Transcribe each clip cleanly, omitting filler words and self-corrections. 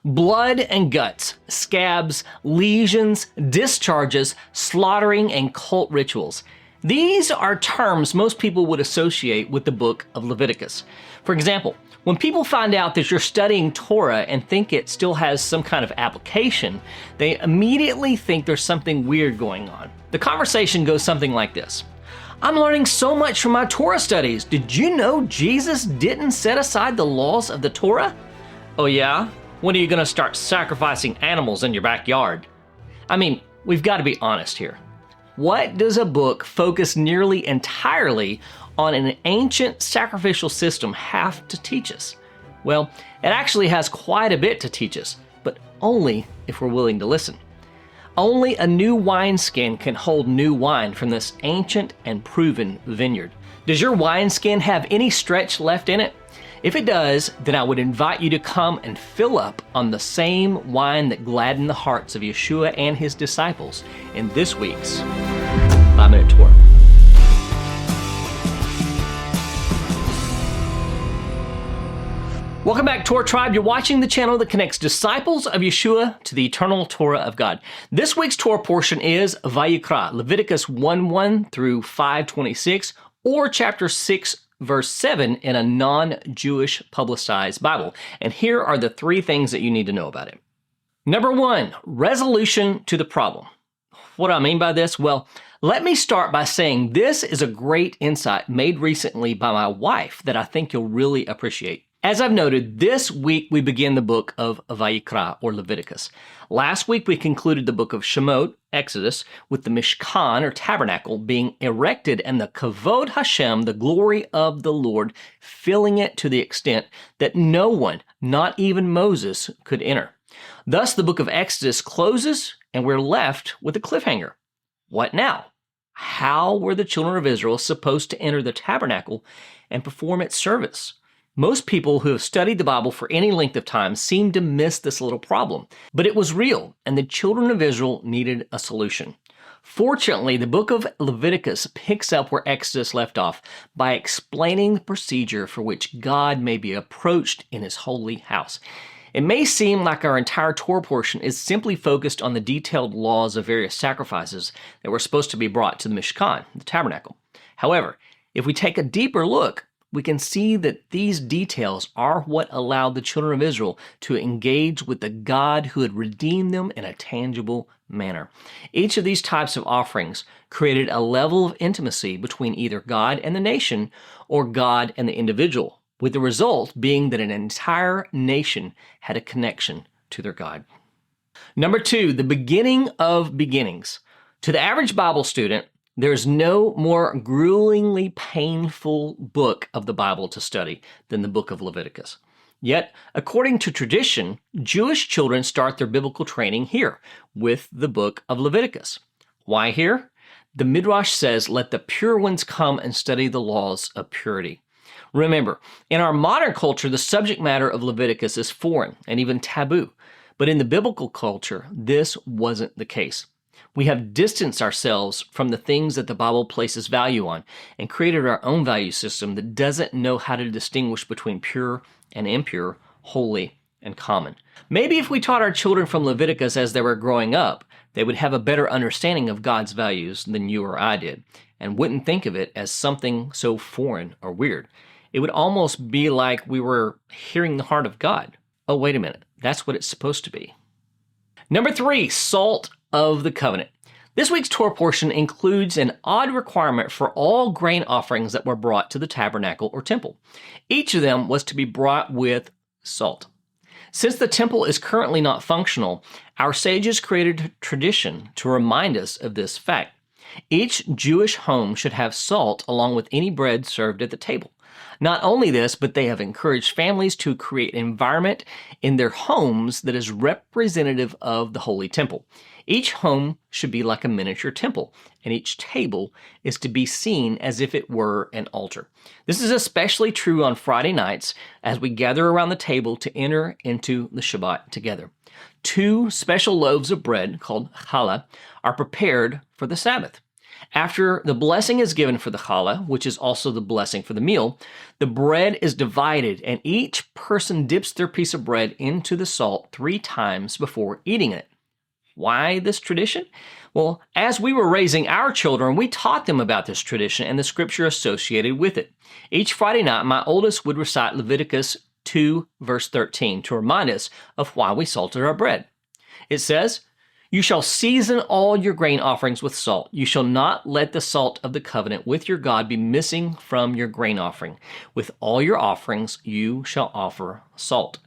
Blood and guts, scabs, lesions, discharges, slaughtering, and cult rituals. These are terms most people would associate with the book of Leviticus. For example, when people find out that you're studying Torah and think it still has some kind of application, they immediately think there's something weird going on. The conversation goes something like this. I'm learning so much from my Torah studies. Did you know Jesus didn't set aside the laws of the Torah? Oh yeah? When are you going to start sacrificing animals in your backyard? I mean, we've got to be honest here. What does a book focus nearly entirely on an ancient sacrificial system have to teach us? Well, it actually has quite a bit to teach us, but only if we're willing to listen. Only a new wineskin can hold new wine from this ancient and proven vineyard. Does your wineskin have any stretch left in it? If it does, then I would invite you to come and fill up on the same wine that gladdened the hearts of Yeshua and his disciples in this week's Minute Torah. Welcome back, Torah Tribe. You're watching the channel that connects disciples of Yeshua to the eternal Torah of God. This week's Torah portion is Vaykira, Leviticus 1:1 through 5:26, or chapter 6, verse 7 in a non-Jewish publicized Bible. And here are the three things that you need to know about it. Number 1, resolution to the problem. What do I mean by this? Well, let me start by saying this is a great insight made recently by my wife that I think you'll really appreciate. As I've noted, this week we begin the book of Vaykira, or Leviticus. Last week we concluded the book of Shemot, Exodus, with the Mishkan, or tabernacle, being erected and the Kavod Hashem, the glory of the Lord, filling it to the extent that no one, not even Moses, could enter. Thus the book of Exodus closes and we're left with a cliffhanger. What now? How were the children of Israel supposed to enter the tabernacle and perform its service? Most people who have studied the Bible for any length of time seem to miss this little problem, but it was real, and the children of Israel needed a solution. Fortunately, the book of Leviticus picks up where Exodus left off by explaining the procedure for which God may be approached in his holy house. It may seem like our entire Torah portion is simply focused on the detailed laws of various sacrifices that were supposed to be brought to the Mishkan, the tabernacle. However, if we take a deeper look, we can see that these details are what allowed the children of Israel to engage with the God who had redeemed them in a tangible manner. Each of these types of offerings created a level of intimacy between either God and the nation or God and the individual, with the result being that an entire nation had a connection to their God. Number 2, the beginning of beginnings. To the average Bible student, there's no more gruelingly painful book of the Bible to study than the book of Leviticus. Yet, according to tradition, Jewish children start their biblical training here with the book of Leviticus. Why here? The Midrash says, "Let the pure ones come and study the laws of purity." Remember, in our modern culture, the subject matter of Leviticus is foreign and even taboo. But in the biblical culture, this wasn't the case. We have distanced ourselves from the things that the Bible places value on and created our own value system that doesn't know how to distinguish between pure and impure, holy and common. Maybe if we taught our children from Leviticus as they were growing up, they would have a better understanding of God's values than you or I did, and wouldn't think of it as something so foreign or weird. It would almost be like we were hearing the heart of God. Oh, wait a minute, that's what it's supposed to be. Number 3, salt of the covenant. This week's Torah portion includes an odd requirement for all grain offerings that were brought to the tabernacle or temple. Each of them was to be brought with salt. Since the temple is currently not functional, our sages created a tradition to remind us of this fact. Each Jewish home should have salt along with any bread served at the table. Not only this, but they have encouraged families to create an environment in their homes that is representative of the Holy Temple. Each home should be like a miniature temple, and each table is to be seen as if it were an altar. This is especially true on Friday nights as we gather around the table to enter into the Shabbat together. 2 special loaves of bread, called challah, are prepared for the Sabbath. After the blessing is given for the challah, which is also the blessing for the meal, the bread is divided and each person dips their piece of bread into the salt 3 times before eating it. Why this tradition? Well, as we were raising our children, we taught them about this tradition and the scripture associated with it. Each Friday night, my oldest would recite Leviticus 2, verse 13 to remind us of why we salted our bread. It says, "You shall season all your grain offerings with salt. You shall not let the salt of the covenant with your God be missing from your grain offering. With all your offerings you shall offer salt."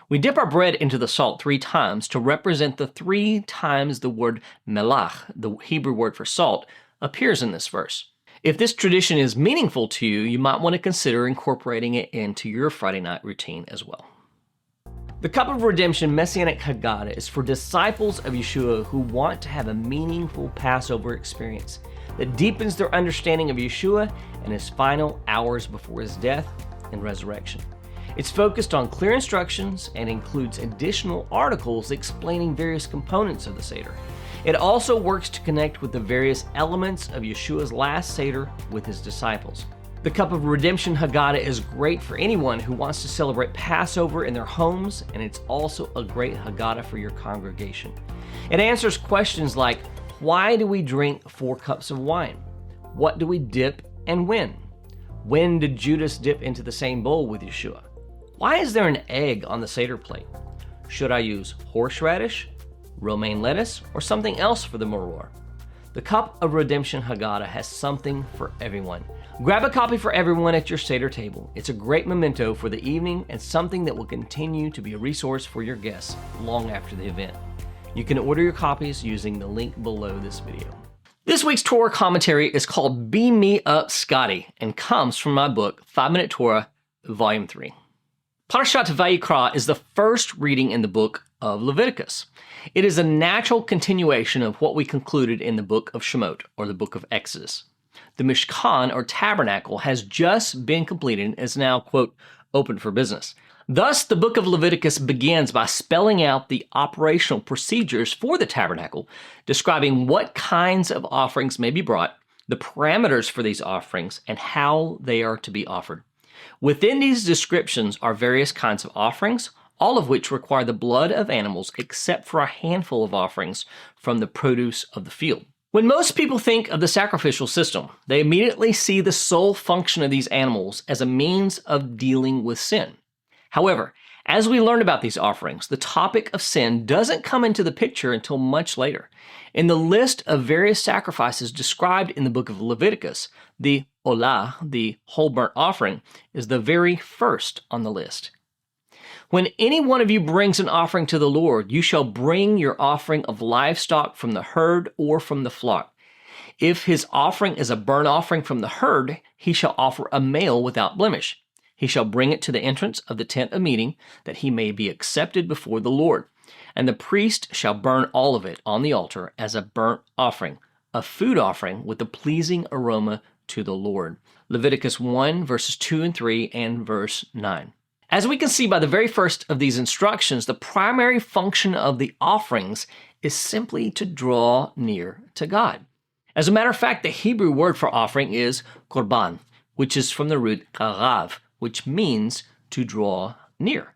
We dip our bread into the salt 3 times to represent the 3 times the word melach, the Hebrew word for salt, appears in this verse. If this tradition is meaningful to you, you might want to consider incorporating it into your Friday night routine as well. The Cup of Redemption Messianic Haggadah is for disciples of Yeshua who want to have a meaningful Passover experience that deepens their understanding of Yeshua and his final hours before his death and resurrection. It's focused on clear instructions and includes additional articles explaining various components of the Seder. It also works to connect with the various elements of Yeshua's last Seder with his disciples. The Cup of Redemption Haggadah is great for anyone who wants to celebrate Passover in their homes, and it's also a great Haggadah for your congregation. It answers questions like, why do we drink 4 cups of wine? What do we dip and when? When did Judas dip into the same bowl with Yeshua? Why is there an egg on the Seder plate? Should I use horseradish, romaine lettuce, or something else for the maror? The Cup of Redemption Haggadah has something for everyone. Grab a copy for everyone at your Seder table. It's a great memento for the evening and something that will continue to be a resource for your guests long after the event. You can order your copies using the link below this video. This week's Torah commentary is called Beam Me Up, Scotty, and comes from my book, 5-Minute Torah, Volume 3. Parashat Vaykira is the first reading in the book of Leviticus. It is a natural continuation of what we concluded in the book of Shemot, or the book of Exodus. The Mishkan, or tabernacle, has just been completed and is now, quote, open for business. Thus, the book of Leviticus begins by spelling out the operational procedures for the tabernacle, describing what kinds of offerings may be brought, the parameters for these offerings, and how they are to be offered. Within these descriptions are various kinds of offerings, all of which require the blood of animals except for a handful of offerings from the produce of the field. When most people think of the sacrificial system, they immediately see the sole function of these animals as a means of dealing with sin. However, as we learn about these offerings, the topic of sin doesn't come into the picture until much later. In the list of various sacrifices described in the book of Leviticus, the olah, the whole burnt offering, is the very first on the list. When any one of you brings an offering to the Lord, you shall bring your offering of livestock from the herd or from the flock. If his offering is a burnt offering from the herd, he shall offer a male without blemish. He shall bring it to the entrance of the tent of meeting, that he may be accepted before the Lord. And the priest shall burn all of it on the altar as a burnt offering, a food offering with a pleasing aroma to the Lord. Leviticus 1, verses 2 and 3, and verse 9. As we can see by the very first of these instructions, the primary function of the offerings is simply to draw near to God. As a matter of fact, the Hebrew word for offering is korban, which is from the root karav, which means to draw near.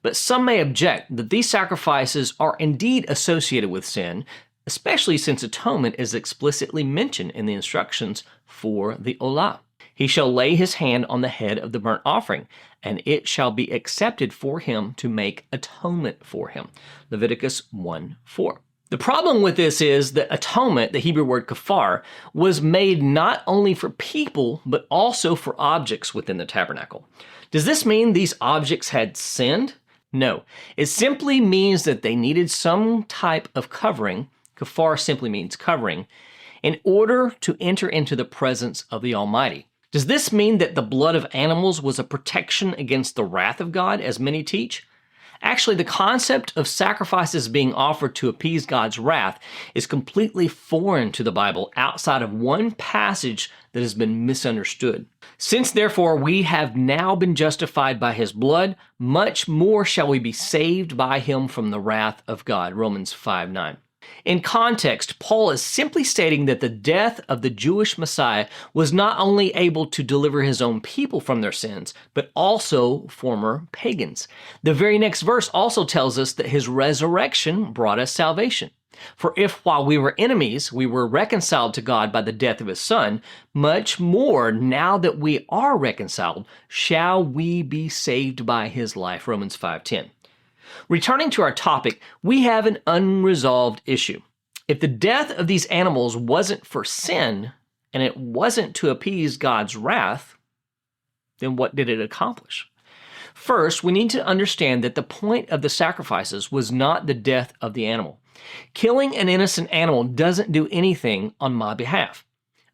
But some may object that these sacrifices are indeed associated with sin, especially since atonement is explicitly mentioned in the instructions for the olah. He shall lay his hand on the head of the burnt offering, and it shall be accepted for him to make atonement for him. Leviticus 1:4. The problem with this is that atonement, the Hebrew word kafar, was made not only for people, but also for objects within the tabernacle. Does this mean these objects had sinned? No. It simply means that they needed some type of covering, kafar simply means covering, in order to enter into the presence of the Almighty. Does this mean that the blood of animals was a protection against the wrath of God, as many teach? Actually, the concept of sacrifices being offered to appease God's wrath is completely foreign to the Bible outside of one passage that has been misunderstood. Since, therefore, we have now been justified by his blood, much more shall we be saved by him from the wrath of God. Romans 5:9. In context, Paul is simply stating that the death of the Jewish Messiah was not only able to deliver his own people from their sins, but also former pagans. The very next verse also tells us that his resurrection brought us salvation. For if while we were enemies, we were reconciled to God by the death of his Son, much more now that we are reconciled, shall we be saved by his life. Romans 5:10. Returning to our topic, we have an unresolved issue. If the death of these animals wasn't for sin, and it wasn't to appease God's wrath, then what did it accomplish? First, we need to understand that the point of the sacrifices was not the death of the animal. Killing an innocent animal doesn't do anything on my behalf.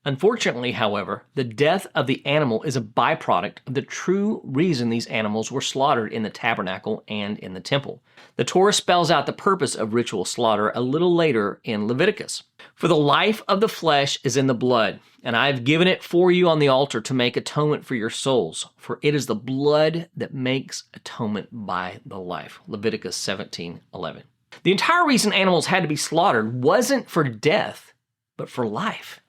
Unfortunately, however, the death of the animal is a byproduct of the true reason these animals were slaughtered in the tabernacle and in the temple. The Torah spells out the purpose of ritual slaughter a little later in Leviticus. For the life of the flesh is in the blood, and I have given it for you on the altar to make atonement for your souls, for it is the blood that makes atonement by the life. Leviticus 17:11. The entire reason animals had to be slaughtered wasn't for death, but for life.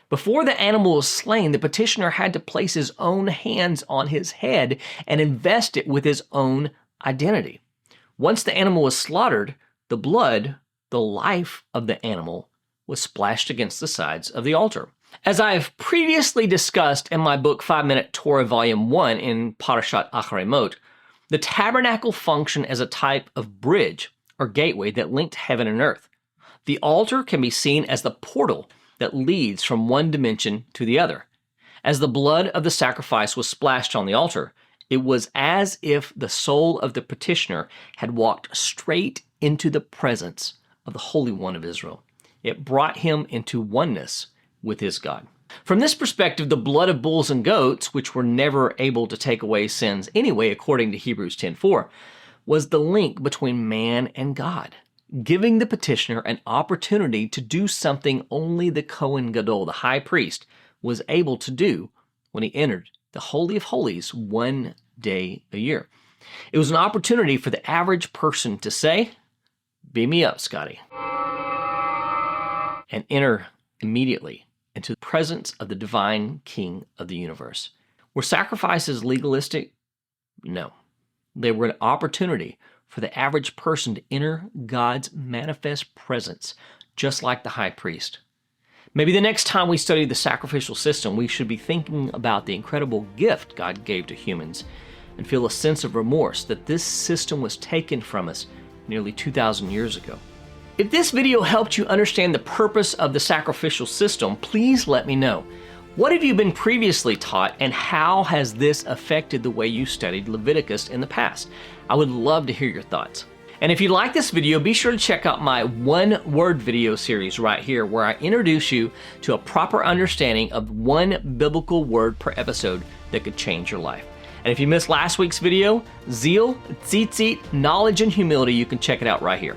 Before the animal was slain, the petitioner had to place his own hands on his head and invest it with his own identity. Once the animal was slaughtered, the blood, the life of the animal, was splashed against the sides of the altar. As I have previously discussed in my book 5-Minute Torah Volume 1 in Parashat Acharei Mot, the tabernacle functioned as a type of bridge or gateway that linked heaven and earth. The altar can be seen as the portal that leads from one dimension to the other. As the blood of the sacrifice was splashed on the altar, it was as if the soul of the petitioner had walked straight into the presence of the Holy One of Israel. It brought him into oneness with his God. From this perspective, the blood of bulls and goats, which were never able to take away sins anyway, according to Hebrews 10:4, was the link between man and God, giving the petitioner an opportunity to do something only the Kohen Gadol, the high priest, was able to do when he entered the Holy of Holies one day a year. It was an opportunity for the average person to say, "Beam me up, Scotty," and enter immediately into the presence of the divine King of the universe. Were sacrifices legalistic? No. They were an opportunity for the average person to enter God's manifest presence, just like the high priest. Maybe the next time we study the sacrificial system, we should be thinking about the incredible gift God gave to humans and feel a sense of remorse that this system was taken from us nearly 2,000 years ago. If this video helped you understand the purpose of the sacrificial system, please let me know. What have you been previously taught, and how has this affected the way you studied Leviticus in the past? I would love to hear your thoughts. And if you like this video, be sure to check out my one-word video series right here, where I introduce you to a proper understanding of one biblical word per episode that could change your life. And if you missed last week's video, zeal, tzitzit, knowledge, and humility, you can check it out right here.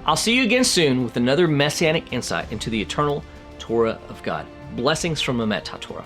I'll see you again soon with another Messianic insight into the eternal Torah of God. Blessings from Emet HaTorah.